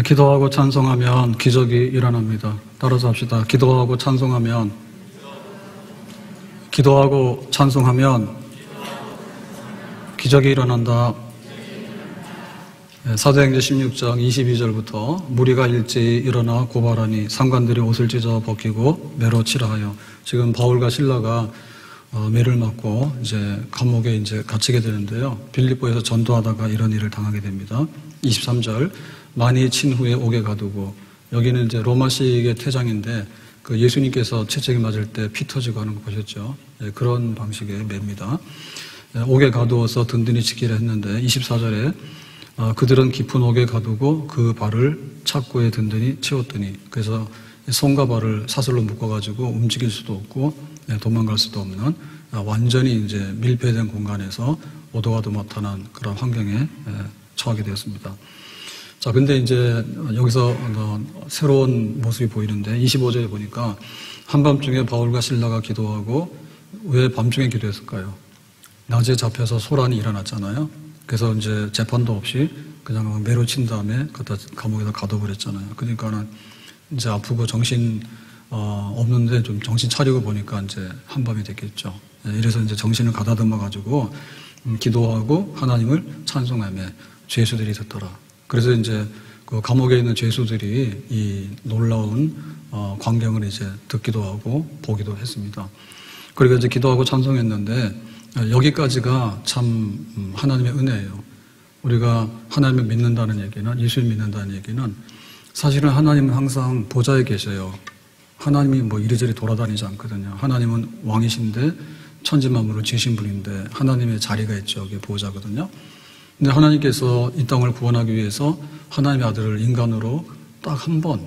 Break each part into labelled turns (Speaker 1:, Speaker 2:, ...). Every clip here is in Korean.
Speaker 1: 기도하고 찬송하면 기적이 일어납니다. 따라서 합시다. 기도하고 찬송하면 기적이 일어난다. 사도행전 16장 22절부터 무리가 일제히 일어나 고발하니 상관들이 옷을 찢어 벗기고 매로 치라 하여. 지금 바울과 실라가 매를 맞고 이제 감옥에 이제 갇히게 되는데요. 빌립보에서 전도하다가 이런 일을 당하게 됩니다. 23절 많이 친 후에 옥에 가두고, 여기는 이제 로마식의 퇴장인데 그 예수님께서 채찍이 맞을 때 피 터지고 하는 거 보셨죠? 그런 방식의 매입니다. 옥에 가두어서 든든히 지키려 했는데 24절에 그들은 깊은 옥에 가두고 그 발을 착고에 든든히 채웠더니, 그래서 손과 발을 사슬로 묶어가지고 움직일 수도 없고 도망갈 수도 없는 완전히 이제 밀폐된 공간에서 오도 가도 못하는 그런 환경에 처하게 되었습니다. 자, 근데 이제 여기서 새로운 모습이 보이는데 25절에 보니까 한밤중에 바울과 실라가 기도하고, 왜 밤중에 기도했을까요? 낮에 잡혀서 소란이 일어났잖아요. 그래서 이제 재판도 없이 그냥 매로 친 다음에 갖다 감옥에다 가둬버렸잖아요. 그러니까는 이제 아프고 정신 없는데 좀 정신 차리고 보니까 이제 한밤이 됐겠죠. 이래서 이제 정신을 가다듬어 가지고 기도하고 하나님을 찬송하며 죄수들이 있었더라. 그래서 이제 그 감옥에 있는 죄수들이 이 놀라운 광경을 이제 듣기도 하고 보기도 했습니다. 그리고 이제 기도하고 찬송했는데 여기까지가 참 하나님의 은혜예요. 우리가 하나님을 믿는다는 얘기는, 예수를 믿는다는 얘기는 사실은 하나님은 항상 보좌에 계셔요. 하나님이 뭐 이리저리 돌아다니지 않거든요. 하나님은 왕이신데 천지 만물을 지으신 분인데 하나님의 자리가 있죠. 여기 보좌거든요. 근데 하나님께서 이 땅을 구원하기 위해서 하나님의 아들을 인간으로 딱 한 번,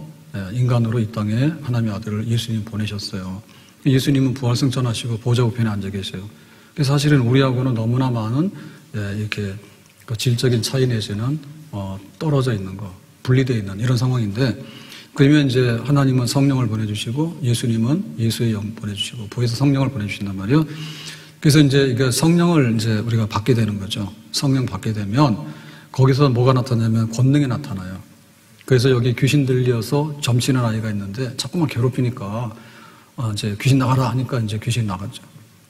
Speaker 1: 인간으로 이 땅에 하나님의 아들을 예수님 보내셨어요. 예수님은 부활승천하시고 보좌 우편에 앉아 계세요. 그래서 사실은 우리하고는 너무나 많은 이렇게 그 질적인 차이 내지는 떨어져 있는 거, 분리되어 있는 이런 상황인데, 그러면 이제 하나님은 성령을 보내주시고 예수님은 예수의 영 보내주시고 보혜사 성령을 보내주신단 말이에요. 그래서 이제 이게 성령을 이제 우리가 받게 되는 거죠. 성령 받게 되면 거기서 뭐가 나타나냐면 권능이 나타나요. 그래서 여기 귀신 들려서 점치는 아이가 있는데 자꾸만 괴롭히니까 이제 귀신 나가라 하니까 이제 귀신 나갔죠.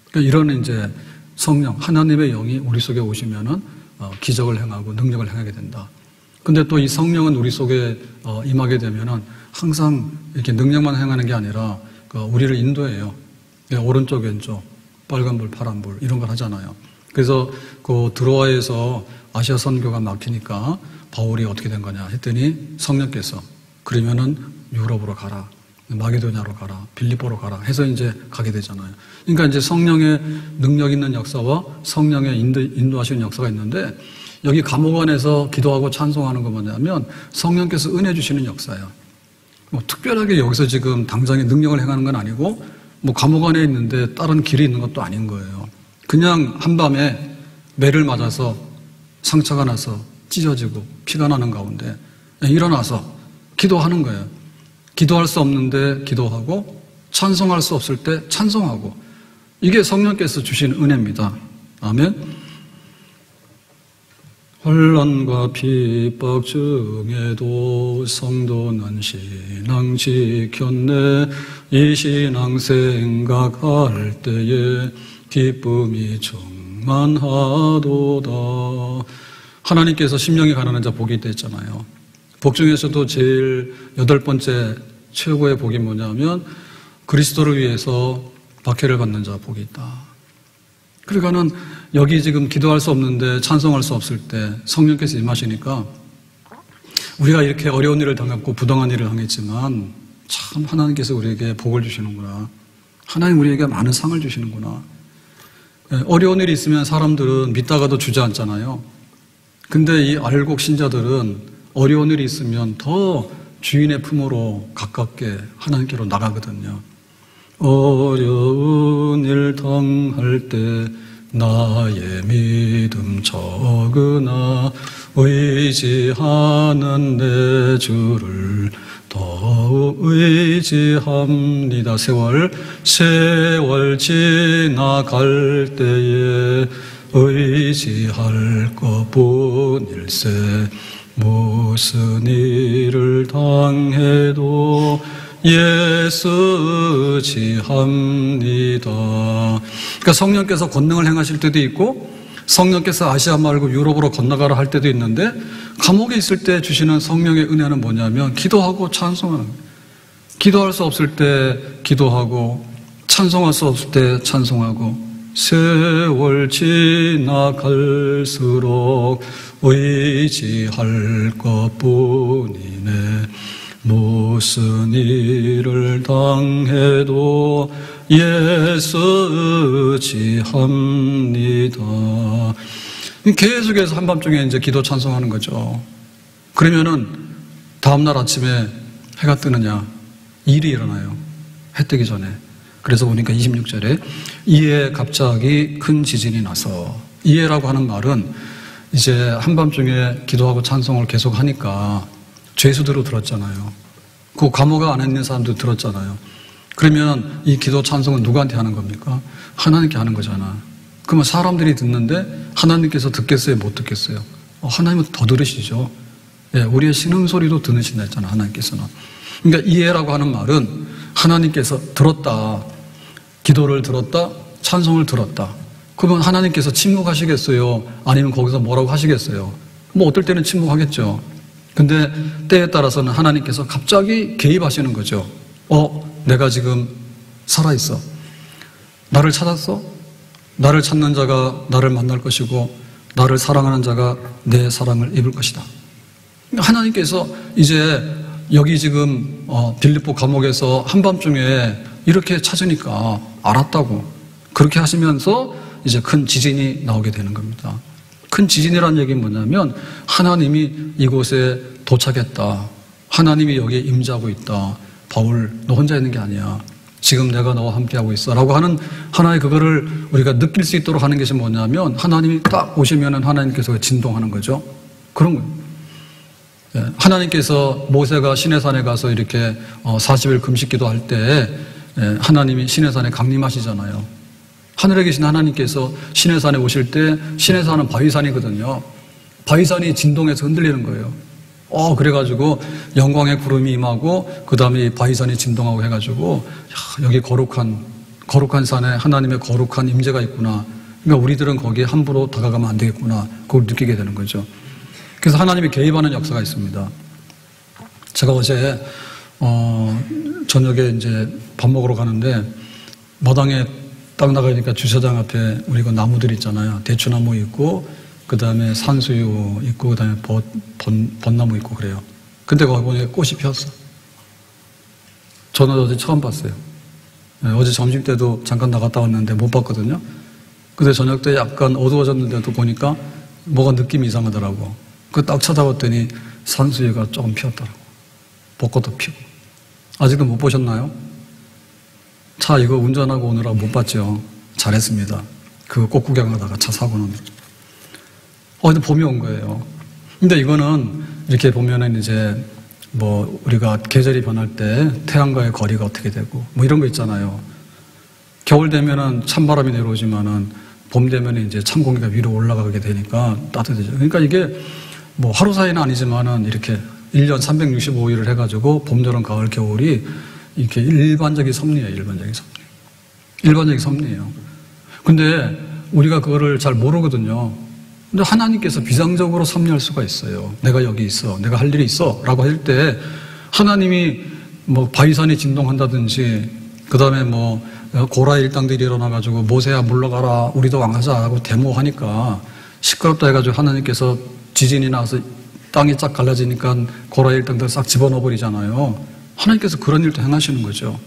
Speaker 1: 그러니까 이런 이제 성령, 하나님의 영이 우리 속에 오시면은 기적을 행하고 능력을 행하게 된다. 근데 또 이 성령은 우리 속에 임하게 되면은 항상 이렇게 능력만 행하는 게 아니라 우리를 인도해요. 오른쪽, 왼쪽, 빨간불, 파란불 이런 걸 하잖아요. 그래서 그 드로아에서 아시아 선교가 막히니까 바울이 어떻게 된 거냐 했더니 성령께서 그러면은 유럽으로 가라, 마게도냐로 가라, 빌립보로 가라 해서 이제 가게 되잖아요. 그러니까 이제 성령의 능력 있는 역사와 성령의 인도하시는 역사가 있는데, 여기 감옥 안에서 기도하고 찬송하는 거 뭐냐면 성령께서 은혜 주시는 역사예요. 뭐 특별하게 여기서 지금 당장에 능력을 행하는 건 아니고, 뭐 감옥 안에 있는데 다른 길이 있는 것도 아닌 거예요. 그냥 한밤에 매를 맞아서 상처가 나서 찢어지고 피가 나는 가운데 일어나서 기도하는 거예요. 기도할 수 없는데 기도하고, 찬송할 수 없을 때 찬송하고, 이게 성령께서 주신 은혜입니다. 아멘. 혼란과 핍박 중에도 성도는 신앙 지켰네. 이 신앙 생각할 때에 기쁨이 충만하도다. 하나님께서 심령이 가난한 자 복이 있다 했잖아요. 복 중에서도 제일 8번째 최고의 복이 뭐냐면 그리스도를 위해서 박해를 받는 자 복이 있다. 그러니까는 여기 지금 기도할 수 없는데 찬송할 수 없을 때 성령께서 임하시니까 우리가 이렇게 어려운 일을 당했고 부당한 일을 당했지만 참 하나님께서 우리에게 복을 주시는구나. 하나님 우리에게 많은 상을 주시는구나. 어려운 일이 있으면 사람들은 믿다가도 주저앉잖아요. 근데 이 알곡 신자들은 어려운 일이 있으면 더 주인의 품으로 가깝게 하나님께로 나가거든요. 어려운 일 당할 때 나의 믿음 적으나 의지하는 내 주를 더욱 의지합니다. 세월 지나갈 때에 의지할 것뿐일세. 무슨 일을 당해도 예수지합니다. 그러니까 성령께서 권능을 행하실 때도 있고 성령께서 아시아 말고 유럽으로 건너가라 할 때도 있는데, 감옥에 있을 때 주시는 성령의 은혜는 뭐냐면 기도하고 찬송하는 거예요. 기도할 수 없을 때 기도하고 찬송할 수 없을 때 찬송하고, 세월 지나갈수록 의지할 것뿐이네. 무슨 일을 당해도 예수지합니다. 계속해서 한밤중에 이제 기도 찬송하는 거죠. 그러면은 다음날 아침에 해가 뜨느냐? 일이 일어나요. 해 뜨기 전에. 그래서 보니까 26절에 이에 갑자기 큰 지진이 나서, 이에라고 하는 말은 이제 한밤중에 기도하고 찬송을 계속 하니까 죄수들도 들었잖아요. 그 감옥 안에 있는 사람도 들었잖아요. 그러면 이 기도 찬송은 누구한테 하는 겁니까? 하나님께 하는 거잖아. 그러면 사람들이 듣는데 하나님께서 듣겠어요? 못 듣겠어요? 하나님은 더 들으시죠. 예, 우리의 신음소리도 들으신다 했잖아, 하나님께서는. 그러니까 이해라고 하는 말은 하나님께서 들었다, 기도를 들었다, 찬송을 들었다. 그러면 하나님께서 침묵하시겠어요? 아니면 거기서 뭐라고 하시겠어요? 뭐 어떨 때는 침묵하겠죠. 근데 때에 따라서는 하나님께서 갑자기 개입하시는 거죠. 내가 지금 살아있어. 나를 찾았어? 나를 찾는 자가 나를 만날 것이고 나를 사랑하는 자가 내 사랑을 입을 것이다. 하나님께서 이제 여기 지금 빌립보 감옥에서 한밤중에 이렇게 찾으니까 알았다고, 그렇게 하시면서 이제 큰 지진이 나오게 되는 겁니다. 큰 지진이라는 얘기는 뭐냐면 하나님이 이곳에 도착했다, 하나님이 여기에 임재하고 있다, 바울 너 혼자 있는 게 아니야, 지금 내가 너와 함께하고 있어 라고 하는 하나의 그거를 우리가 느낄 수 있도록 하는 것이 뭐냐면, 하나님이 딱 오시면은 하나님께서 진동하는 거죠. 그런 거예요. 하나님께서 모세가 시내산에 가서 이렇게 40일 금식 기도할 때 하나님이 시내산에 강림하시잖아요. 하늘에 계신 하나님께서 시내산에 오실 때, 시내산은 바위산이거든요. 바위산이 진동해서 흔들리는 거예요. 그래가지고 영광의 구름이 임하고 그 다음에 바위산이 진동하고 해가지고, 여기 거룩한 산에 하나님의 거룩한 임재가 있구나. 그러니까 우리들은 거기에 함부로 다가가면 안 되겠구나. 그걸 느끼게 되는 거죠. 그래서 하나님이 개입하는 역사가 있습니다. 제가 어제 저녁에 이제 밥 먹으러 가는데 마당에 딱 나가니까 주차장 앞에 우리 그 나무들 있잖아요. 대추나무 있고 그 다음에 산수유 있고 그 다음에 벚나무 있고 그래요. 근데 거기 보니까 꽃이 피었어. 저는 어제 처음 봤어요. 어제 점심 때도 잠깐 나갔다 왔는데 못 봤거든요. 근데 저녁 때 약간 어두워졌는데도 보니까 뭐가 느낌이 이상하더라고. 딱 쳐다봤더니 산수유가 조금 피었더라고. 벚꽃도 피고. 아직도 못 보셨나요? 차 이거 운전하고 오느라 못 봤죠. 잘했습니다. 그 꽃 구경하다가 차 사고는. 근데 봄이 온 거예요. 근데 이거는 이렇게 보면은 이제 뭐 우리가 계절이 변할 때 태양과의 거리가 어떻게 되고 뭐 이런 거 있잖아요. 겨울 되면은 찬바람이 내려오지만은 봄 되면은 이제 찬 공기가 위로 올라가게 되니까 따뜻해져요. 그러니까 이게 뭐 하루 사이는 아니지만은 이렇게 1년 365일을 해가지고 봄, 여름, 가을, 겨울이 이렇게 일반적인 섭리예요. 일반적인 섭리예요. 근데 우리가 그거를 잘 모르거든요. 근데 하나님께서 비상적으로 섭리할 수가 있어요. 내가 여기 있어, 내가 할 일이 있어 라고 할 때 하나님이 뭐 바위산이 진동한다든지 그 다음에 뭐 고라 일당들이 일어나가지고 모세야 물러가라 우리도 왕하자 하고 데모하니까 시끄럽다 해가지고 하나님께서 지진이 나서 땅이 쫙 갈라지니까 고라 일당들 싹 집어넣어버리잖아요. 하나님께서 그런 일도 행하시는 거죠.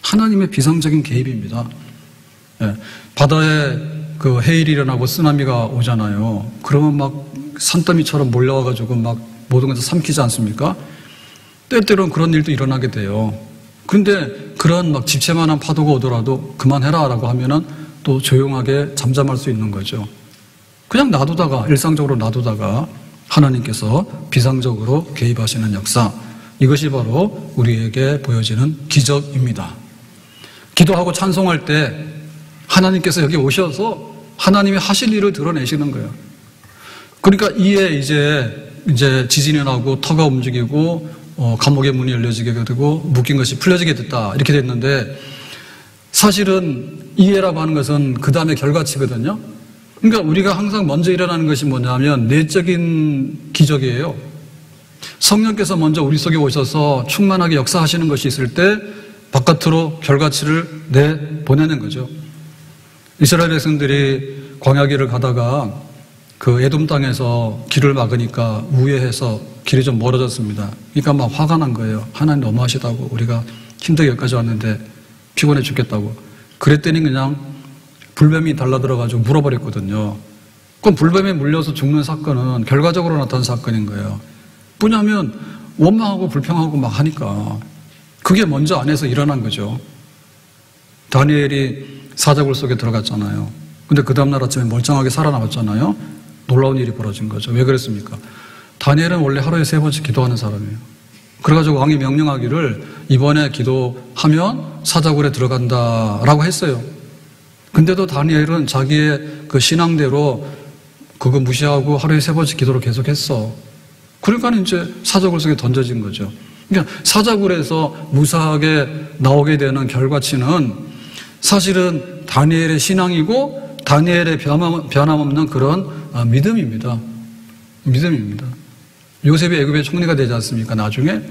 Speaker 1: 하나님의 비상적인 개입입니다. 바다에 그 해일이 일어나고 쓰나미가 오잖아요. 그러면 막 산더미처럼 몰려와가지고 막 모든 것을 삼키지 않습니까? 때때로는 그런 일도 일어나게 돼요. 그런데 그런 막 집채만한 파도가 오더라도 그만해라 라고 하면은 또 조용하게 잠잠할 수 있는 거죠. 그냥 놔두다가, 일상적으로 놔두다가 하나님께서 비상적으로 개입하시는 역사, 이것이 바로 우리에게 보여지는 기적입니다. 기도하고 찬송할 때 하나님께서 여기 오셔서 하나님이 하실 일을 드러내시는 거예요. 그러니까 이에 이제 지진이 나고 터가 움직이고 감옥의 문이 열려지게 되고 묶인 것이 풀려지게 됐다 이렇게 됐는데 사실은 이해라고 하는 것은 그 다음에 결과치거든요. 그러니까 우리가 항상 먼저 일어나는 것이 뭐냐면 내적인 기적이에요. 성령께서 먼저 우리 속에 오셔서 충만하게 역사하시는 것이 있을 때 바깥으로 결과치를 내보내는 거죠. 이스라엘 백성들이 광야길을 가다가 그 에돔 땅에서 길을 막으니까 우회해서 길이 좀 멀어졌습니다. 그러니까 막 화가 난 거예요. 하나님 너무하시다고. 우리가 힘들게 여기까지 왔는데 피곤해 죽겠다고. 그랬더니 그냥 불뱀이 달라들어가지고 물어버렸거든요. 그럼 불뱀에 물려서 죽는 사건은 결과적으로 나타난 사건인 거예요. 뭐냐면 원망하고 불평하고 막 하니까 그게 먼저 안에서 일어난 거죠. 다니엘이 사자굴 속에 들어갔잖아요. 근데 그 다음날 아침에 멀쩡하게 살아남았잖아요. 놀라운 일이 벌어진 거죠. 왜 그랬습니까? 다니엘은 원래 하루에 3번씩 기도하는 사람이에요. 그래가지고 왕이 명령하기를 이번에 기도하면 사자굴에 들어간다라고 했어요. 근데도 다니엘은 자기의 그 신앙대로 그거 무시하고 하루에 3번씩 기도를 계속했어. 그러니까 이제 사자굴 속에 던져진 거죠. 그러니까 사자굴에서 무사하게 나오게 되는 결과치는 사실은 다니엘의 신앙이고 다니엘의 변함없는 그런 믿음입니다. 믿음입니다. 요셉이 애굽의 총리가 되지 않습니까? 나중에.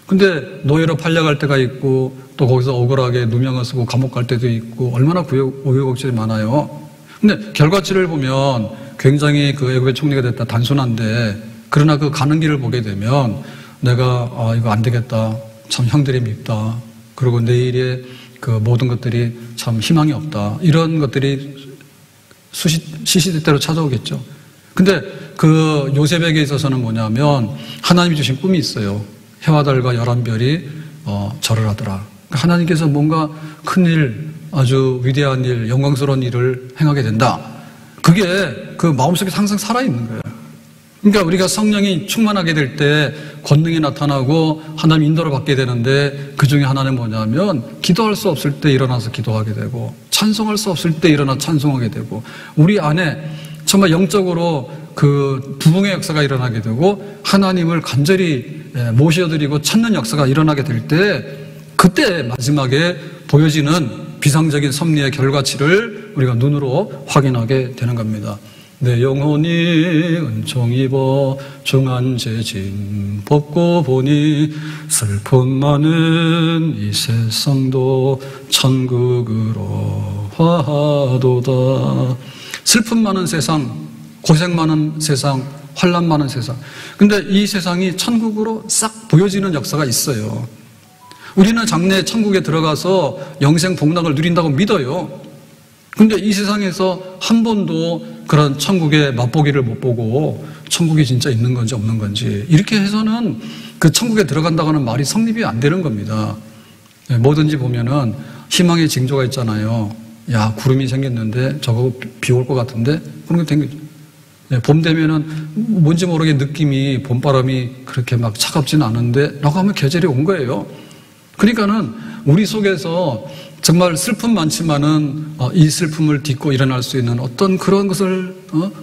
Speaker 1: 근데 노예로 팔려갈 때가 있고 또 거기서 억울하게 누명을 쓰고 감옥 갈 때도 있고 얼마나 우여곡절이 많아요. 근데 결과치를 보면 굉장히 그 애굽의 총리가 됐다 단순한데 그러나 그 가는 길을 보게 되면 내가 이거 안 되겠다. 참 형들이 밉다. 그리고 내일의 그 모든 것들이 참 희망이 없다. 이런 것들이 시시때때로 찾아오겠죠. 근데 그 요셉에게 있어서는 뭐냐면 하나님이 주신 꿈이 있어요. 해와 달과 11별이 절을 하더라. 그러니까 하나님께서 뭔가 큰일, 아주 위대한 일, 영광스러운 일을 행하게 된다. 그게 그 마음속에 항상 살아있는 거예요. 그러니까 우리가 성령이 충만하게 될 때 권능이 나타나고 하나님 인도를 받게 되는데 그 중에 하나는 뭐냐면 기도할 수 없을 때 일어나서 기도하게 되고 찬송할 수 없을 때 일어나 찬송하게 되고 우리 안에 정말 영적으로 그 부흥의 역사가 일어나게 되고 하나님을 간절히 모셔드리고 찾는 역사가 일어나게 될 때 그때 마지막에 보여지는 비상적인 섭리의 결과치를 우리가 눈으로 확인하게 되는 겁니다. 내 영혼이 은총 입어 중한 죄짐 벗고 보니 슬픔 많은 이 세상도 천국으로 화하도다. 슬픔 많은 세상, 고생 많은 세상, 환난 많은 세상. 근데 이 세상이 천국으로 싹 보여지는 역사가 있어요. 우리는 장래 천국에 들어가서 영생 복락을 누린다고 믿어요. 근데 이 세상에서 한 번도 그런 천국의 맛보기를 못 보고 천국이 진짜 있는 건지 없는 건지 이렇게 해서는 그 천국에 들어간다고 하는 말이 성립이 안 되는 겁니다. 뭐든지 보면은 희망의 징조가 있잖아요. 야, 구름이 생겼는데 저거 비 올 것 같은데 그런 게 생기죠. 봄 되면은 뭔지 모르게 느낌이 봄바람이 그렇게 막 차갑지는 않은데 라고 하면 계절이 온 거예요. 그러니까는 우리 속에서 정말 슬픔 많지만은 이 슬픔을 딛고 일어날 수 있는 어떤 그런 것을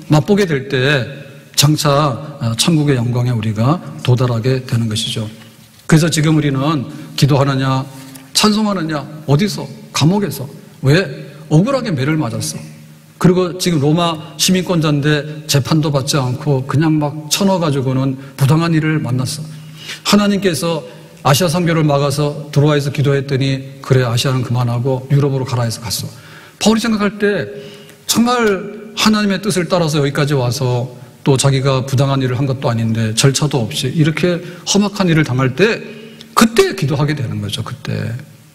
Speaker 1: 맛보게 될 때 장차 천국의 영광에 우리가 도달하게 되는 것이죠. 그래서 지금 우리는 기도하느냐 찬송하느냐 어디서? 감옥에서. 왜? 억울하게 매를 맞았어. 그리고 지금 로마 시민권자인데 재판도 받지 않고 그냥 막 쳐넣어가지고는 부당한 일을 만났어. 하나님께서 아시아 선교를 막아서 드로아에서 기도했더니 그래 아시아는 그만하고 유럽으로 가라 해서 갔어. 바울이 생각할 때 정말 하나님의 뜻을 따라서 여기까지 와서 또 자기가 부당한 일을 한 것도 아닌데 절차도 없이 이렇게 험악한 일을 당할 때 그때 기도하게 되는 거죠. 그때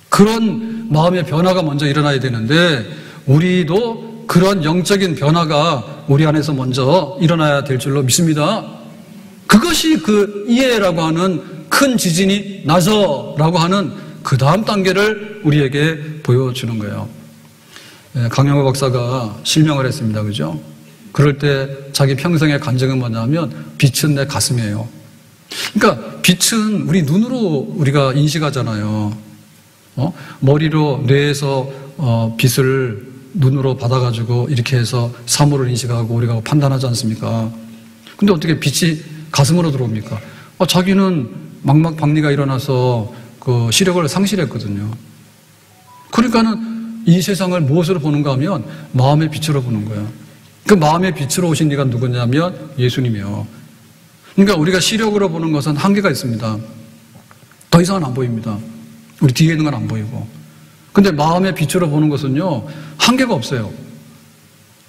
Speaker 1: 그런 마음의 변화가 먼저 일어나야 되는데 우리도 그런 영적인 변화가 우리 안에서 먼저 일어나야 될 줄로 믿습니다. 그것이 그 이해라고 하는 큰 지진이 나서라고 하는 그 다음 단계를 우리에게 보여주는 거예요. 강영호 박사가 실명을 했습니다. 그죠? 그럴 때 자기 평생의 간증은 뭐냐면 빛은 내 가슴이에요. 그러니까 빛은 우리 눈으로 우리가 인식하잖아요. 머리로 뇌에서 빛을 눈으로 받아가지고 이렇게 해서 사물을 인식하고 우리가 판단하지 않습니까? 근데 어떻게 빛이 가슴으로 들어옵니까? 자기는 망막박리가 일어나서 그 시력을 상실했거든요. 그러니까는 이 세상을 무엇으로 보는가 하면 마음의 빛으로 보는 거예요. 그 마음의 빛으로 오신 이가 누구냐면 예수님이요. 그러니까 우리가 시력으로 보는 것은 한계가 있습니다. 더 이상은 안 보입니다. 우리 뒤에 있는 건 안 보이고. 근데 마음의 빛으로 보는 것은요, 한계가 없어요.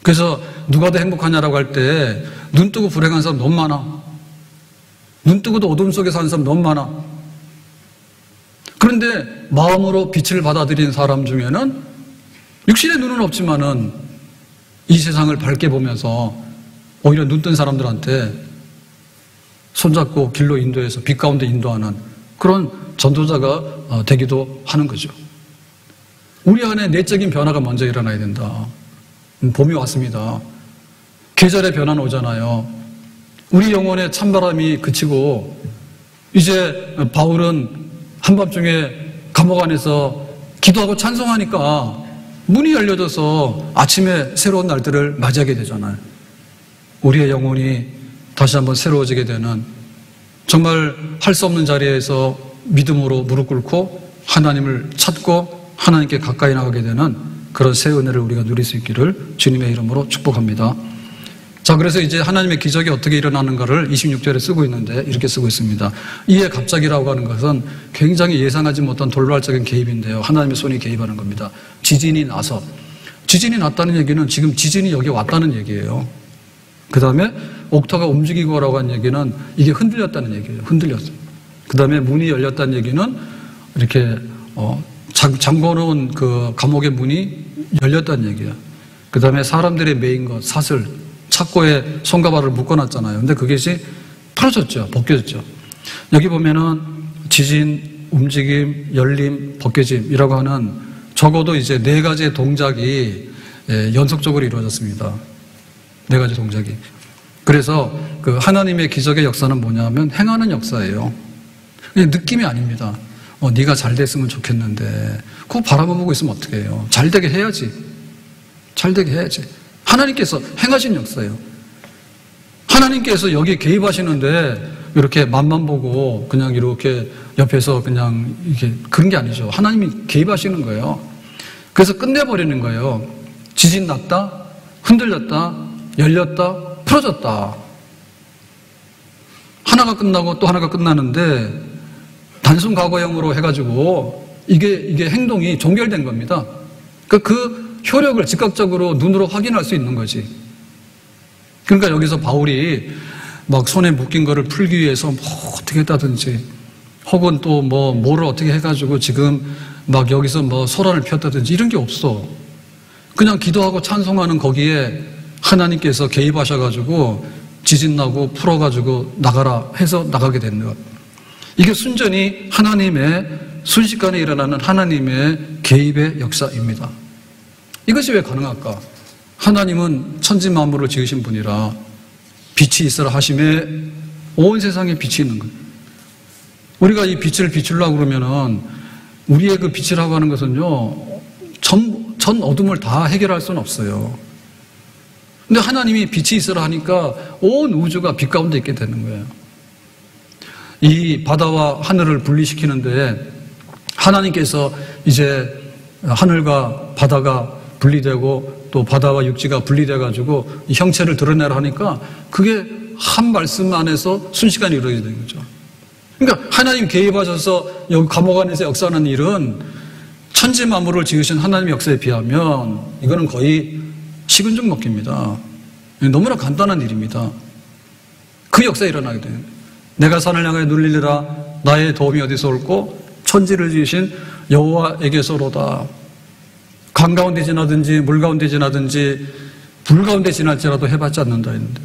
Speaker 1: 그래서 누가 더 행복하냐라고 할 때 눈 뜨고 불행한 사람 너무 많아. 눈 뜨고도 어둠 속에 사는 사람 너무 많아. 그런데 마음으로 빛을 받아들인 사람 중에는 육신의 눈은 없지만은 이 세상을 밝게 보면서 오히려 눈 뜬 사람들한테 손잡고 길로 인도해서 빛 가운데 인도하는 그런 전도자가 되기도 하는 거죠. 우리 안에 내적인 변화가 먼저 일어나야 된다. 봄이 왔습니다. 계절의 변화는 오잖아요. 우리 영혼의 찬바람이 그치고 이제 바울은 한밤중에 감옥 안에서 기도하고 찬송하니까 문이 열려져서 아침에 새로운 날들을 맞이하게 되잖아요. 우리의 영혼이 다시 한번 새로워지게 되는, 정말 할 수 없는 자리에서 믿음으로 무릎 꿇고 하나님을 찾고 하나님께 가까이 나가게 되는 그런 새 은혜를 우리가 누릴 수 있기를 주님의 이름으로 축복합니다. 자, 그래서 이제 하나님의 기적이 어떻게 일어나는가를 26절에 쓰고 있는데 이렇게 쓰고 있습니다. 이에 갑자기라고 하는 것은 굉장히 예상하지 못한 돌발적인 개입인데요. 하나님의 손이 개입하는 겁니다. 지진이 나서. 지진이 났다는 얘기는 지금 지진이 여기 왔다는 얘기예요. 그 다음에 옥터가 움직이고라고 한 얘기는 이게 흔들렸다는 얘기예요. 흔들렸어요. 그 다음에 문이 열렸다는 얘기는 이렇게 잠궈놓은 그 감옥의 문이 열렸다는 얘기예요. 그 다음에 사람들의 메인 것, 사슬, 착고에 손과 발을 묶어놨잖아요. 근데 그것이 풀어졌죠. 벗겨졌죠. 여기 보면은 지진, 움직임, 열림, 벗겨짐이라고 하는 적어도 이제 4가지의 동작이 연속적으로 이루어졌습니다. 4가지 동작이. 그래서 그 하나님의 기적의 역사는 뭐냐면 행하는 역사예요. 느낌이 아닙니다. 네가 잘 됐으면 좋겠는데 그거 바라만 보고 있으면 어떻게 해요? 잘 되게 해야지. 잘 되게 해야지. 하나님께서 행하신 역사예요. 하나님께서 여기에 개입하시는데 이렇게 맛만 보고 그냥 이렇게 옆에서 그냥 이게 그런 게 아니죠. 하나님이 개입하시는 거예요. 그래서 끝내버리는 거예요. 지진 났다, 흔들렸다, 열렸다, 풀어졌다. 하나가 끝나고 또 하나가 끝나는데 단순 과거형으로 해가지고 이게 행동이 종결된 겁니다. 그러니까 그 효력을 즉각적으로 눈으로 확인할 수 있는 거지. 그러니까 여기서 바울이 막 손에 묶인 거를 풀기 위해서 뭐 어떻게 했다든지 혹은 또 뭐를 어떻게 해가지고 지금 막 여기서 뭐 소란을 피웠다든지 이런 게 없어. 그냥 기도하고 찬송하는 거기에 하나님께서 개입하셔가지고 지진 나고 풀어가지고 나가라 해서 나가게 되는 것. 이게 순전히 하나님의 순식간에 일어나는 하나님의 개입의 역사입니다. 이것이 왜 가능할까? 하나님은 천지 만물을 지으신 분이라 빛이 있으라 하심에 온 세상에 빛이 있는 거예요. 우리가 이 빛을 비추려고 그러면은 우리의 그 빛이라고 하는 것은요, 전 어둠을 다 해결할 수는 없어요. 근데 하나님이 빛이 있으라 하니까 온 우주가 빛 가운데 있게 되는 거예요. 이 바다와 하늘을 분리시키는데 하나님께서 이제 하늘과 바다가 분리되고 또 바다와 육지가 분리돼가지고 이 형체를 드러내라 하니까 그게 한 말씀 안에서 순식간에 이루어지게 된 거죠. 그러니까 하나님 개입하셔서 여기 감옥 안에서 역사하는 일은 천지 만물을 지으신 하나님의 역사에 비하면 이거는 거의 식은 죽 먹기입니다. 너무나 간단한 일입니다. 그 역사에 일어나게 돼요. 내가 산을 향하여 눌리리라 나의 도움이 어디서 올고 천지를 지으신 여호와에게서로다. 강 가운데 지나든지 물 가운데 지나든지 불 가운데 지날지라도 해봤지 않는다 했는데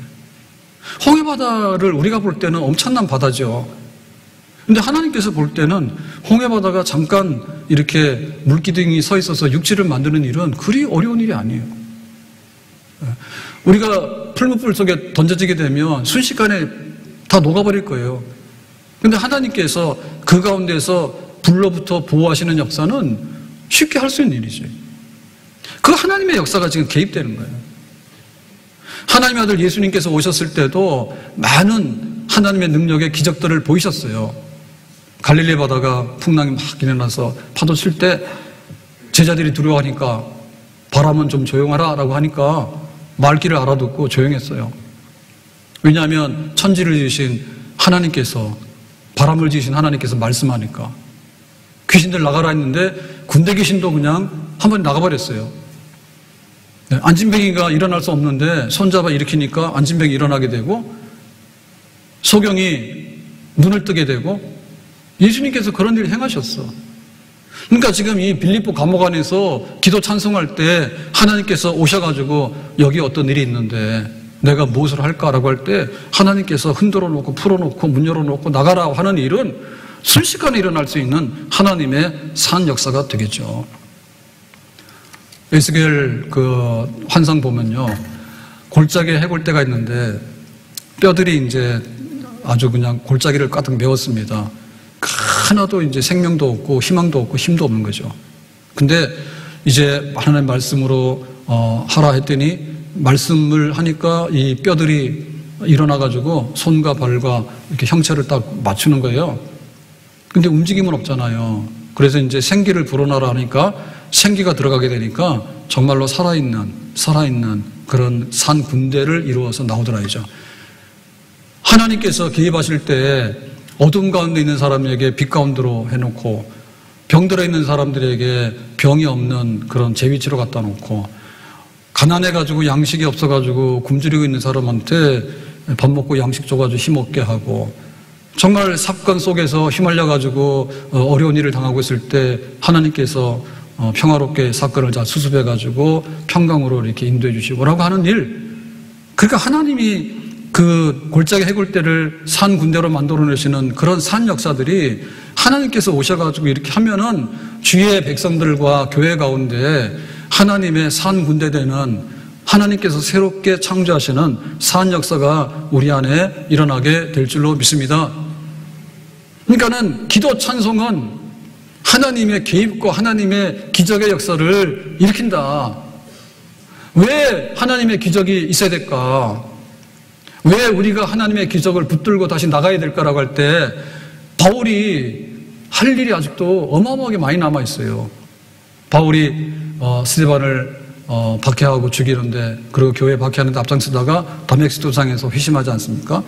Speaker 1: 홍해바다를 우리가 볼 때는 엄청난 바다죠. 근데 하나님께서 볼 때는 홍해바다가 잠깐 이렇게 물기둥이 서 있어서 육지를 만드는 일은 그리 어려운 일이 아니에요. 우리가 풀무불 속에 던져지게 되면 순식간에 다 녹아버릴 거예요. 근데 하나님께서 그 가운데서 불로부터 보호하시는 역사는 쉽게 할 수 있는 일이죠. 그 하나님의 역사가 지금 개입되는 거예요. 하나님의 아들 예수님께서 오셨을 때도 많은 하나님의 능력의 기적들을 보이셨어요. 갈릴리 바다가 풍랑이 막 일어나서 파도 칠 때 제자들이 두려워하니까 바람은 좀 조용하라 라고 하니까 말귀를 알아듣고 조용했어요. 왜냐하면 천지를 지으신 하나님께서, 바람을 지으신 하나님께서 말씀하니까. 귀신들 나가라 했는데 군대 귀신도 그냥 한번 나가버렸어요. 안진뱅이가 일어날 수 없는데 손잡아 일으키니까 안진뱅이 일어나게 되고, 소경이 눈을 뜨게 되고, 예수님께서 그런 일을 행하셨어. 그러니까 지금 이 빌립보 감옥 안에서 기도 찬송할 때 하나님께서 오셔가지고 여기 어떤 일이 있는데 내가 무엇을 할까라고 할 때 하나님께서 흔들어 놓고 풀어놓고 문 열어놓고 나가라 하는 일은 순식간에 일어날 수 있는 하나님의 산 역사가 되겠죠. 에스겔 그 환상 보면요, 골짜기에 해골대가 있는데 뼈들이 이제 아주 그냥 골짜기를 가득 메웠습니다. 하나도 이제 생명도 없고 희망도 없고 힘도 없는 거죠. 근데 이제 하나님의 말씀으로 하라 했더니 말씀을 하니까 이 뼈들이 일어나가지고 손과 발과 이렇게 형체를 딱 맞추는 거예요. 근데 움직임은 없잖아요. 그래서 이제 생기를 불어넣으라 하니까 생기가 들어가게 되니까 정말로 살아있는 그런 산 군대를 이루어서 나오더라 이죠. 하나님께서 개입하실 때 어둠 가운데 있는 사람에게 빛 가운데로 해놓고, 병들어 있는 사람들에게 병이 없는 그런 제 위치로 갖다 놓고, 가난해가지고 양식이 없어가지고 굶주리고 있는 사람한테 밥 먹고 양식 줘가지고 힘없게 하고, 정말 사건 속에서 휘말려가지고 어려운 일을 당하고 있을 때 하나님께서 평화롭게 사건을 잘 수습해가지고 평강으로 이렇게 인도해 주시고라고 하는 일. 그러니까 하나님이 그 골짜기 해골대를 산 군대로 만들어내시는 그런 산 역사들이 하나님께서 오셔가지고 이렇게 하면은 주의 백성들과 교회 가운데 하나님의 산 군대되는, 하나님께서 새롭게 창조하시는 산 역사가 우리 안에 일어나게 될 줄로 믿습니다. 그러니까는 기도 찬송은 하나님의 개입과 하나님의 기적의 역사를 일으킨다. 왜 하나님의 기적이 있어야 될까? 왜 우리가 하나님의 기적을 붙들고 다시 나가야 될까라고 할 때 바울이 할 일이 아직도 어마어마하게 많이 남아있어요. 바울이 스데반을 박해하고 죽이는데, 그리고 교회 박해하는데 앞장서다가 다메섹 도상에서 회심하지 않습니까?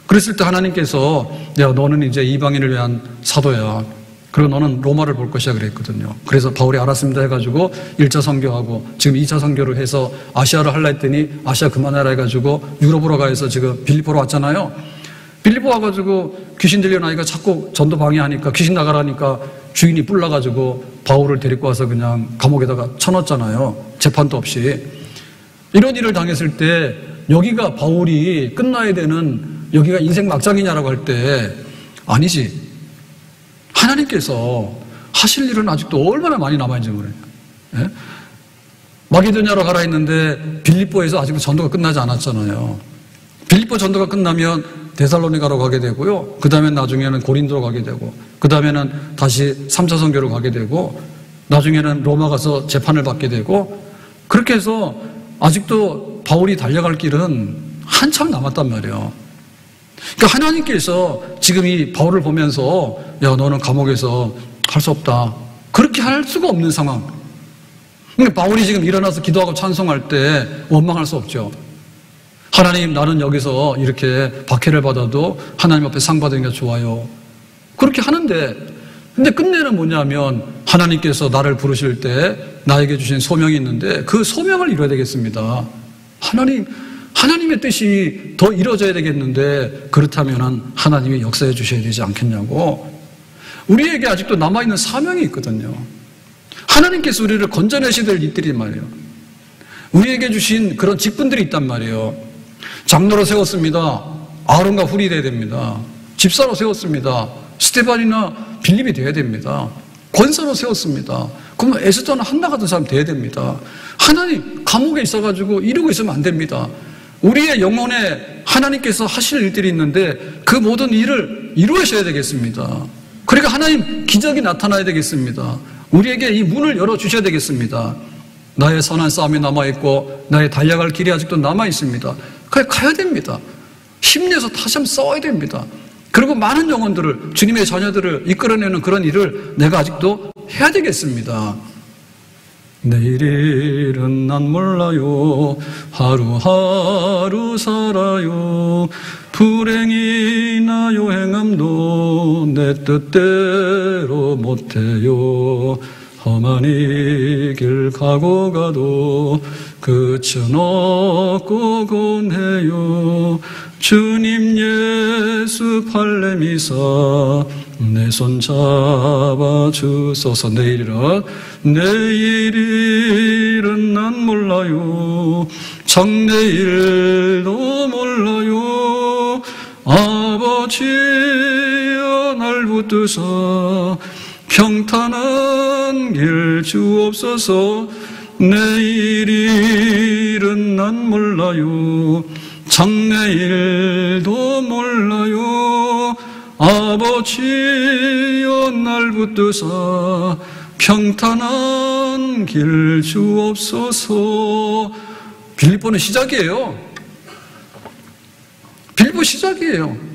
Speaker 1: 그랬을 때 하나님께서 야, 너는 이제 이방인을 위한 사도야. 그리고 너는 로마를 볼 것이야 그랬거든요. 그래서 바울이 알았습니다 해가지고 1차 선교하고 지금 2차 선교를 해서 아시아를 하려 했더니 아시아 그만하라 해가지고 유럽으로 가서 지금 빌립보로 왔잖아요. 빌립보 와가지고 귀신 들려나니까 자꾸 전도 방해하니까 귀신 나가라니까 주인이 뿔나가지고 바울을 데리고 와서 그냥 감옥에다가 쳐넣었잖아요. 재판도 없이. 이런 일을 당했을 때 여기가 바울이 끝나야 되는, 여기가 인생 막장이냐라고 할 때 아니지. 하나님께서 하실 일은 아직도 얼마나 많이 남아있는지 모르겠어요. 예? 마게도냐로 가라 했는데 빌립보에서 아직도 전도가 끝나지 않았잖아요. 빌립보 전도가 끝나면 데살로니가로 가게 되고요. 그 다음에 나중에는 고린도로 가게 되고, 그 다음에는 다시 3차 선교로 가게 되고, 나중에는 로마 가서 재판을 받게 되고, 그렇게 해서 아직도 바울이 달려갈 길은 한참 남았단 말이에요. 그러니까 하나님께서 지금 이 바울을 보면서 야, 너는 감옥에서 할 수 없다. 그렇게 할 수가 없는 상황. 그러니까 바울이 지금 일어나서 기도하고 찬송할 때 원망할 수 없죠. 하나님, 나는 여기서 이렇게 박해를 받아도 하나님 앞에 상 받은 게 좋아요. 그렇게 하는데, 근데 끝내는 뭐냐면 하나님께서 나를 부르실 때 나에게 주신 소명이 있는데 그 소명을 이뤄야 되겠습니다. 하나님의 뜻이 더 이루어져야 되겠는데, 그렇다면 하나님이 역사해 주셔야 되지 않겠냐고. 우리에게 아직도 남아있는 사명이 있거든요. 하나님께서 우리를 건져내셔야 될 일들이 말이에요. 우리에게 주신 그런 직분들이 있단 말이에요. 장로로 세웠습니다. 아론과 훌이 돼야 됩니다. 집사로 세웠습니다. 스데반이나 빌립이 돼야 됩니다. 권사로 세웠습니다. 그러면 에스더나 한나 같은 사람 돼야 됩니다. 하나님, 감옥에 있어가지고 이러고 있으면 안 됩니다. 우리의 영혼에 하나님께서 하실 일들이 있는데 그 모든 일을 이루셔야 되겠습니다. 그러니까 하나님 기적이 나타나야 되겠습니다. 우리에게 이 문을 열어주셔야 되겠습니다. 나의 선한 싸움이 남아있고 나의 달려갈 길이 아직도 남아있습니다. 그래 가야 됩니다. 힘내서 다시 한번 싸워야 됩니다. 그리고 많은 영혼들을, 주님의 자녀들을 이끌어내는 그런 일을 내가 아직도 해야 되겠습니다. 내일 일은 난 몰라요. 하루하루 살아요. 불행이나 요행함도 내 뜻대로 못해요. 험한 이 길 가고 가도 끝은 없고 고운해요. 주님 예수 팔레미사 내 손 잡아 주소서. 내일은 난 몰라요. 장래일도 몰라요. 아버지여 날 붙드사 평탄한 길 주옵소서. 내일은 난 몰라요. 장래일도 몰라요. 아버지여 날 붙드사 평탄한 길 주옵소서. 빌립보는 시작이에요. 빌립보 시작이에요.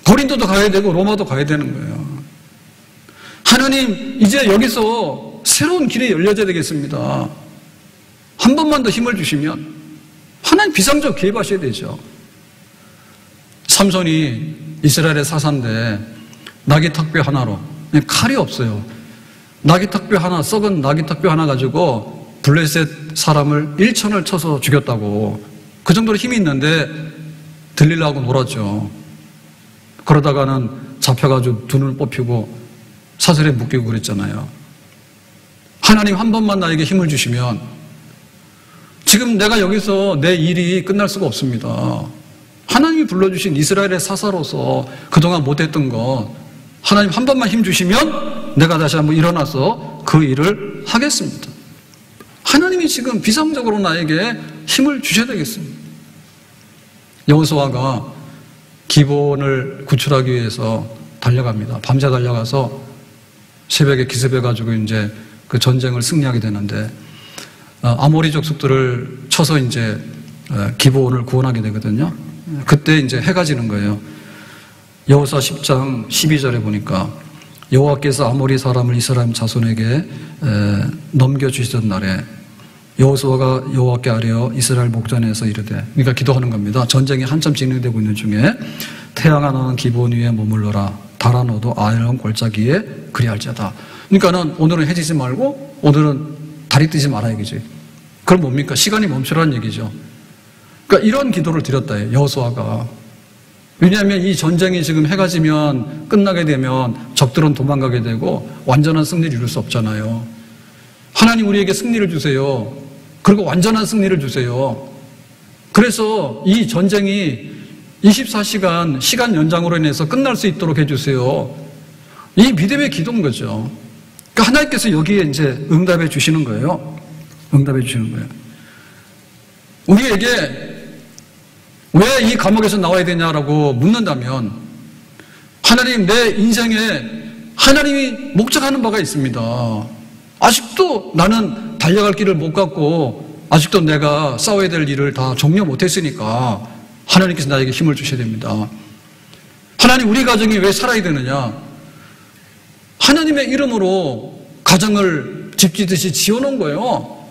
Speaker 1: 고린도도 가야 되고 로마도 가야 되는 거예요. 하나님 이제 여기서 새로운 길이 열려져야 되겠습니다. 한 번만 더 힘을 주시면 하나님 비상적 개입하셔야 되죠. 삼손이 이스라엘의 사사인데 나귀 턱뼈 하나로, 칼이 없어요. 나귀 턱뼈 하나, 썩은 나귀 턱뼈 하나 가지고 블레셋 사람을 1천을 쳐서 죽였다고. 그 정도로 힘이 있는데 들릴라고 놀았죠. 그러다가는 잡혀가지고 두 눈을 뽑히고 사슬에 묶이고 그랬잖아요. 하나님 한 번만 나에게 힘을 주시면 지금 내가 여기서 내 일이 끝날 수가 없습니다. 하나님이 불러주신 이스라엘의 사사로서 그동안 못했던 것 하나님 한 번만 힘 주시면 내가 다시 한번 일어나서 그 일을 하겠습니다. 하나님이 지금 비상적으로 나에게 힘을 주셔야 되겠습니다. 여호수아가 기본을 구출하기 위해서 달려갑니다. 밤새 달려가서 새벽에 기습해가지고 이제 그 전쟁을 승리하게 되는데 아모리 족속들을 쳐서 이제 기브온을 구원하게 되거든요. 그때 이제 해가 지는 거예요. 여호수아 10장 12절에 보니까 여호와께서 아모리 사람을 이스라엘 자손에게 넘겨주시던 날에 여호수아가 여호와께 아뢰어 이스라엘 목전에서 이르되, 그러니까 기도하는 겁니다. 전쟁이 한참 진행되고 있는 중에 태양아 너는 기브온 위에 머물러라. 달아 너도 아이론 골짜기에 그리할지어다. 그러니까는 오늘은 해지지 말고 오늘은 달이 뜨지 말아야겠지. 그럼 뭡니까? 시간이 멈추라는 얘기죠. 그러니까 이런 기도를 드렸다, 여호수아가. 왜냐하면 이 전쟁이 지금 해가 지면 끝나게 되면 적들은 도망가게 되고 완전한 승리를 이룰 수 없잖아요. 하나님 우리에게 승리를 주세요. 그리고 완전한 승리를 주세요. 그래서 이 전쟁이 24시간 시간 연장으로 인해서 끝날 수 있도록 해주세요. 이 믿음의 기도인 거죠. 그러니까 하나님께서 여기에 이제 응답해 주시는 거예요. 응답해 주시는 거예요. 우리에게 왜 이 감옥에서 나와야 되냐라고 묻는다면 하나님 내 인생에 하나님이 목적하는 바가 있습니다. 아직도 나는 달려갈 길을 못 갔고 아직도 내가 싸워야 될 일을 다 종료 못했으니까 하나님께서 나에게 힘을 주셔야 됩니다. 하나님 우리 가정이 왜 살아야 되느냐? 하나님의 이름으로 가정을 집지듯이 지어놓은 거예요.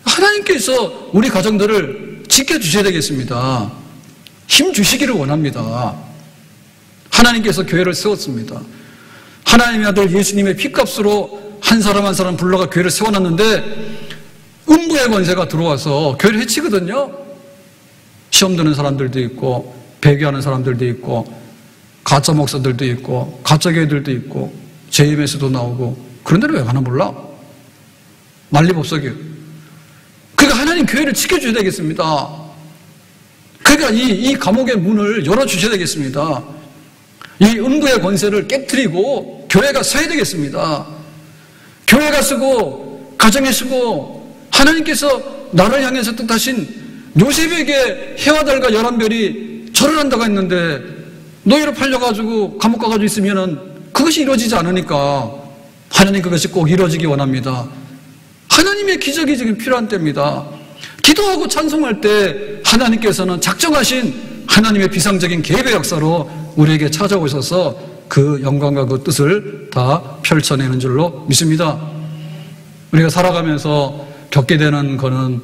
Speaker 1: 하나님께서 우리 가정들을 지켜주셔야 되겠습니다. 힘 주시기를 원합니다. 하나님께서 교회를 세웠습니다. 하나님의 아들 예수님의 피값으로 한 사람 한 사람 불러가 교회를 세워놨는데 음부의 권세가 들어와서 교회를 해치거든요. 시험 드는 사람들도 있고 배교하는 사람들도 있고 가짜 목사들도 있고 가짜 교회들도 있고 JMS도 나오고 그런 데는 왜 가나 몰라? 난리법석이에요. 그러니까 하나님 교회를 지켜줘야 되겠습니다. 그러니까 이 감옥의 문을 열어주셔야 되겠습니다. 이 음부의 권세를 깨트리고 교회가 서야 되겠습니다. 교회가 서고 가정이 서고 하나님께서 나를 향해서 뜻하신 요셉에게 해와 달과 11별이 절을 한다고 했는데 노예로 팔려가지고 감옥 가가지고 있으면은 그것이 이루어지지 않으니까 하나님 그것이 꼭 이루어지기 원합니다. 하나님의 기적이 지금 필요한 때입니다. 기도하고 찬송할 때 하나님께서는 작정하신 하나님의 비상적인 개입의 역사로 우리에게 찾아오셔서 그 영광과 그 뜻을 다 펼쳐내는 줄로 믿습니다. 우리가 살아가면서 겪게 되는 거는,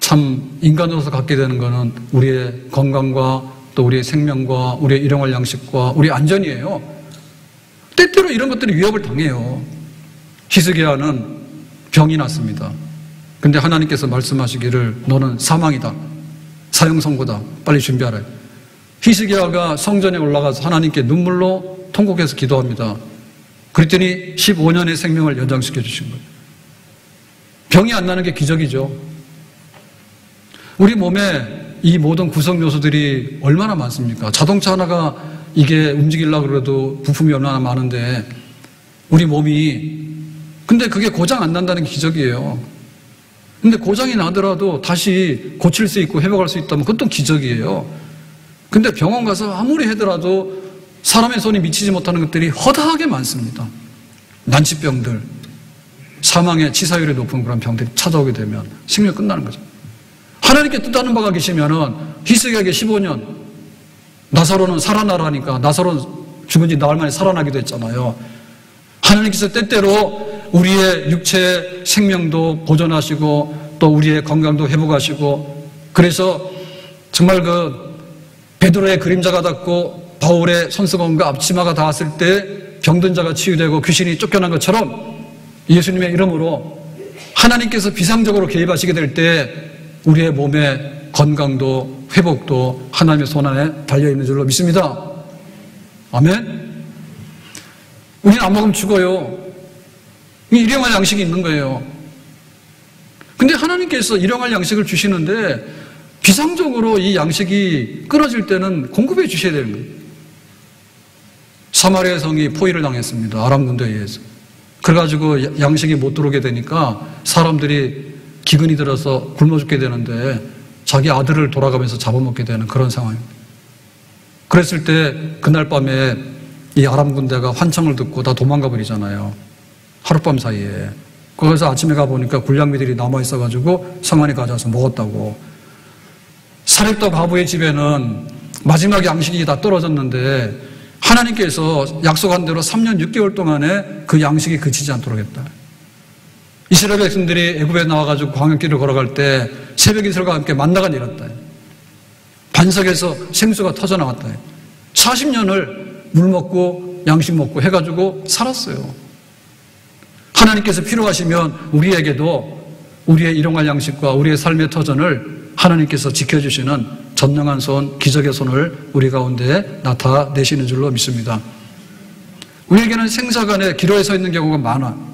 Speaker 1: 참 인간으로서 갖게 되는 거는 우리의 건강과 또 우리의 생명과 우리의 일용할 양식과 우리의 안전이에요. 때때로 이런 것들이 위협을 당해요. 히스기야는 병이 났습니다. 근데 하나님께서 말씀하시기를 너는 사망이다, 사형 선고다, 빨리 준비하라. 히스기야가 성전에 올라가서 하나님께 눈물로 통곡해서 기도합니다. 그랬더니 15년의 생명을 연장시켜 주신 거예요. 병이 안 나는 게 기적이죠. 우리 몸에 이 모든 구성 요소들이 얼마나 많습니까? 자동차 하나가 이게 움직이려고 그래도 부품이 얼마나 많은데 우리 몸이, 근데 그게 고장 안 난다는 게 기적이에요. 근데 고장이 나더라도 다시 고칠 수 있고 회복할 수 있다면 그것도 기적이에요. 근데 병원 가서 아무리 해더라도 사람의 손이 미치지 못하는 것들이 허다하게 많습니다. 난치병들, 사망의 치사율이 높은 그런 병들이 찾아오게 되면 생명이 끝나는 거죠. 하나님께 뜻하는 바가 계시면은 히스기야에게 15년, 나사로는 살아나라니까 나사로는 죽은 지 나흘 만에 살아나기도 했잖아요. 하나님께서 때때로 우리의 육체 생명도 보존하시고 또 우리의 건강도 회복하시고, 그래서 정말 그 베드로의 그림자가 닿고 바울의 손수건과 앞치마가 닿았을 때 병든 자가 치유되고 귀신이 쫓겨난 것처럼 예수님의 이름으로 하나님께서 비상적으로 개입하시게 될 때 우리의 몸의 건강도 회복도 하나님의 손안에 달려있는 줄로 믿습니다. 아멘. 우리는 안 먹으면 죽어요. 일용할 양식이 있는 거예요. 근데 하나님께서 일용할 양식을 주시는데 비상적으로 이 양식이 끊어질 때는 공급해 주셔야 되는 거예요. 사마리아 성이 포위를 당했습니다. 아람 군대에 의해서. 그래가지고 양식이 못 들어오게 되니까 사람들이 기근이 들어서 굶어 죽게 되는데 자기 아들을 돌아가면서 잡아먹게 되는 그런 상황입니다. 그랬을 때 그날 밤에 이 아람 군대가 환청을 듣고 다 도망가 버리잖아요. 하룻밤 사이에. 거기서 아침에 가보니까 굴량미들이 남아있어가지고 성 안에 가져와서 먹었다고. 사렙다 과부의 집에는 마지막 양식이 다 떨어졌는데 하나님께서 약속한 대로 3년 6개월 동안에 그 양식이 그치지 않도록 했다. 이스라엘 백성들이 애굽에 나와가지고 광야길을 걸어갈 때 새벽 이슬과 함께 만나가 내렸다. 반석에서 생수가 터져나왔다. 40년을 물 먹고 양식 먹고 해가지고 살았어요. 하나님께서 필요하시면 우리에게도 우리의 일용할 양식과 우리의 삶의 터전을 하나님께서 지켜주시는 전능한 손, 기적의 손을 우리 가운데 나타내시는 줄로 믿습니다. 우리에게는 생사간에 기로에 서 있는 경우가 많아.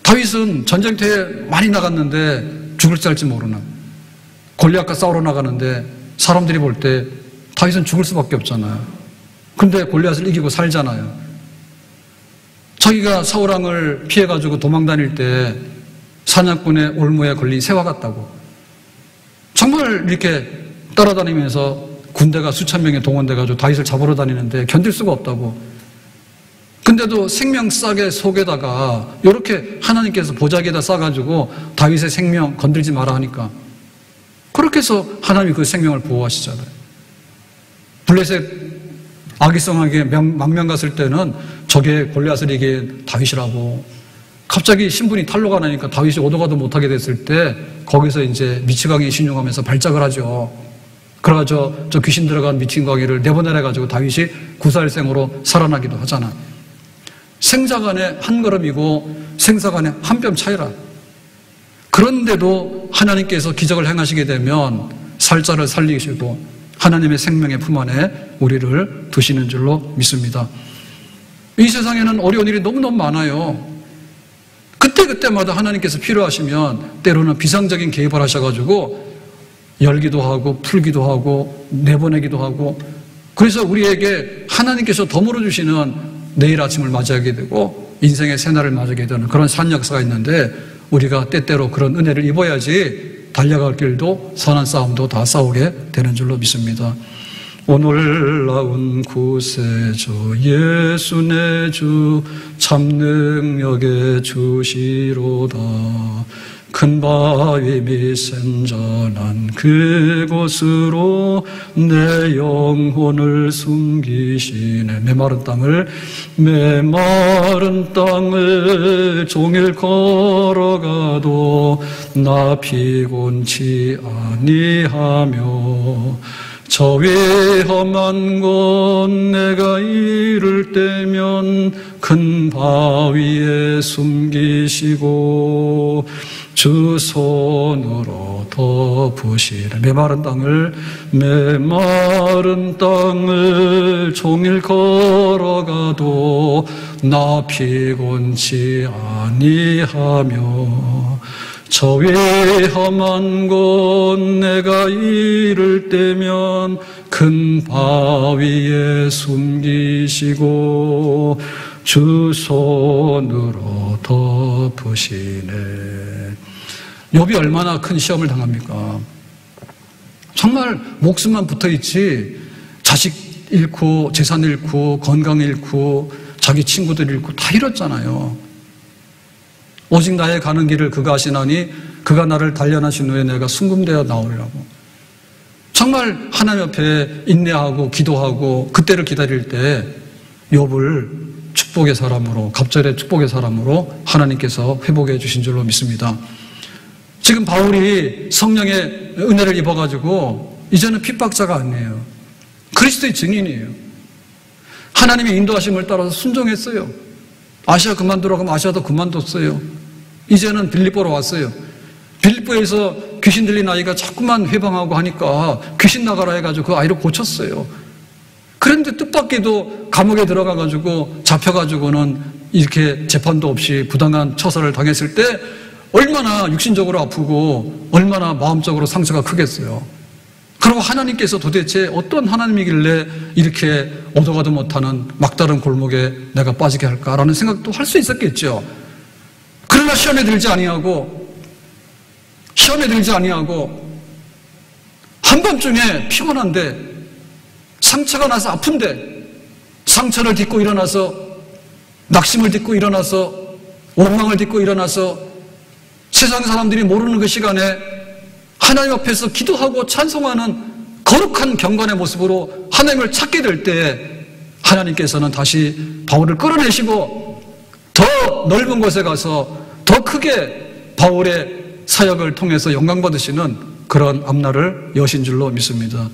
Speaker 1: 다윗은 전쟁터에 많이 나갔는데 죽을 줄 알지 모르는, 골리앗과 싸우러 나가는데 사람들이 볼 때 다윗은 죽을 수밖에 없잖아요. 근데 골리앗을 이기고 살잖아요. 자기가 사울왕을 피해가지고 도망 다닐 때 사냥꾼의 올무에 걸린 새와 같다고. 정말 이렇게 따라다니면서 군대가 수천 명이 동원돼가지고 다윗을 잡으러 다니는데 견딜 수가 없다고. 근데도 생명싸개 속에다가 이렇게 하나님께서 보자기에다 싸가지고 다윗의 생명 건들지 마라 하니까 그렇게 해서 하나님이 그 생명을 보호하시잖아요. 블레셋 아기성하게 망명 갔을 때는 저게 골리앗을 이긴 다윗이라고. 갑자기 신분이 탈로가 나니까 다윗이 오도가도 못하게 됐을 때 거기서 이제 미치광이 신용하면서 발작을 하죠. 그래가지고 저 귀신 들어간 미치광이를 내보내려가지고 다윗이 구살생으로 살아나기도 하잖아. 생사간에 한 걸음이고 생사간에 한 뼘 차이라. 그런데도 하나님께서 기적을 행하시게 되면 살자를 살리시고 하나님의 생명의 품 안에 우리를 두시는 줄로 믿습니다. 이 세상에는 어려운 일이 너무너무 많아요. 그때마다 하나님께서 필요하시면 때로는 비상적인 개입을 하셔가지고 열기도 하고 풀기도 하고 내보내기도 하고, 그래서 우리에게 하나님께서 덤으로 주시는 내일 아침을 맞이하게 되고 인생의 새날을 맞이하게 되는 그런 산 역사가 있는데 우리가 때때로 그런 은혜를 입어야지 달려갈 길도 선한 싸움도 다 싸우게 되는 줄로 믿습니다. 오 놀라운 구세주 예수 내 주 참 능력의 주시로다. 큰 바위 및 센전한 그곳으로 내 영혼을 숨기시네. 메마른 땅을 종일 걸어가도 나 피곤치 아니하며 저 위험한 곳 내가 이를 때면 큰 바위에 숨기시고 주 손으로 덮으시네. 메마른 땅을 종일 걸어가도 나 피곤치 아니하며 저 위험한 곳 내가 이를 때면 큰 바위에 숨기시고 주 손으로 덮으시네. 욥이 얼마나 큰 시험을 당합니까? 정말 목숨만 붙어있지 자식 잃고 재산 잃고 건강 잃고 자기 친구들 잃고 다 잃었잖아요. 오직 나의 가는 길을 그가 아시나니 그가 나를 단련하신 후에 내가 순금되어 나오리라고. 정말 하나님 앞에 인내하고 기도하고 그때를 기다릴 때 욥을 축복의 사람으로, 갑절의 축복의 사람으로 하나님께서 회복해 주신 줄로 믿습니다. 지금 바울이 성령의 은혜를 입어가지고 이제는 핍박자가 아니에요. 그리스도의 증인이에요. 하나님의 인도하심을 따라서 순종했어요. 아시아 그만두라고 하면 아시아도 그만뒀어요. 이제는 빌립보로 왔어요. 빌립보에서 귀신 들린 아이가 자꾸만 회방하고 하니까 귀신 나가라 해가지고 그 아이를 고쳤어요. 그런데 뜻밖에도 감옥에 들어가가지고 잡혀가지고는 이렇게 재판도 없이 부당한 처사를 당했을 때 얼마나 육신적으로 아프고 얼마나 마음적으로 상처가 크겠어요. 그리고 하나님께서 도대체 어떤 하나님이길래 이렇게 오도 가도 못하는 막다른 골목에 내가 빠지게 할까라는 생각도 할 수 있었겠죠. 그러나 시험에 들지 아니하고 한밤중에 피곤한데 상처가 나서 아픈데 상처를 딛고 일어나서 낙심을 딛고 일어나서 원망을 딛고 일어나서 세상 사람들이 모르는 그 시간에 하나님 앞에서 기도하고 찬송하는 거룩한 경건의 모습으로 하나님을 찾게 될 때 하나님께서는 다시 바울을 끌어내시고 더 넓은 곳에 가서 더 크게 바울의 사역을 통해서 영광 받으시는 그런 앞날을 여신 줄로 믿습니다.